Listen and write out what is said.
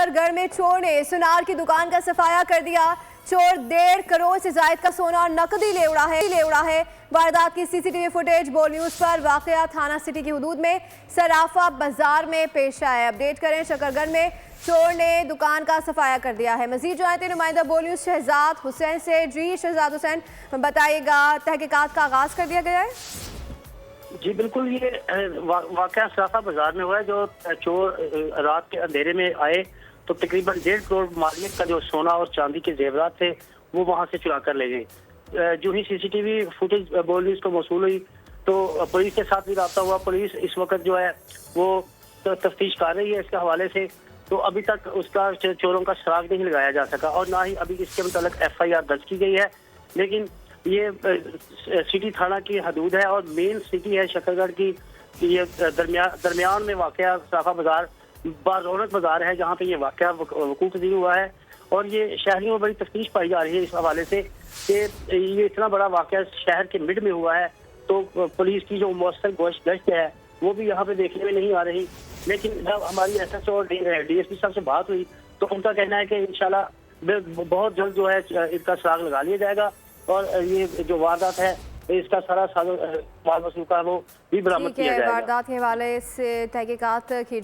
शकरगढ़ में चोर ने सुनार की दुकान का सफाया कर दिया। चोर 1.5 करोड़ से जायद का सोना और नकदी ले उड़ा है। वारदात की सीसीटीवी फुटेज बोल न्यूज पर वाकया थाना सिटी की हदूद में सराफा बाजार में पेश आया है। अपडेट करें, शकरगढ़ में चोर ने दुकान का सफाया कर दिया है। मजीद जानते नुमाइंदा बोल न्यूज शहजाद हुसैन से। जी शहजाद हुसैन, बताइएगा, तहकीकात का आगाज कर दिया गया है? जी बिल्कुल, ये वाकया सराफा बाजार में हुआ है। जो चोर रात के अंधेरे में आए तो तकरीबन 1.5 करोड़ मालिक का जो सोना और चांदी के जेवरात थे वो वहां से चुरा कर ले गए। जो ही सीसीटीवी फुटेज बोल न्यूज को मौसूल हुई तो पुलिस के साथ भी रब्ता हुआ। पुलिस इस वक्त जो है वो तफ्तीश कर रही है इसके हवाले से। तो अभी तक उसका चोरों का सुराग नहीं लगाया जा सका और ना ही अभी इसके मुताबिक FIR दर्ज की गई है। लेकिन ये सिटी थाना की हदूद है और मेन सिटी है शकरगढ़ की। ये दरमियान में वाकया सराफा बाजार बारौनक बाजार है जहाँ पे ये वाकया वकूअ पजीर हुआ है। और ये शहरियों में बड़ी तफ्तीश पाई जा रही है इस हवाले से कि ये इतना बड़ा वाकया शहर के मिड में हुआ है। तो पुलिस की जो मौसर गश्त है वो भी यहाँ पे देखने में नहीं आ रही। लेकिन जब हमारी SSO और DSP साहब से बात हुई तो उनका कहना है कि इंशाल्लाह बहुत जल्द जो है इसका सुराग लगा लिया जाएगा और ये जो वारदात है इसका सारा माल मसरूका वो भी बरामद किया जाएगा। वारदात के हवाले से तहकीकात की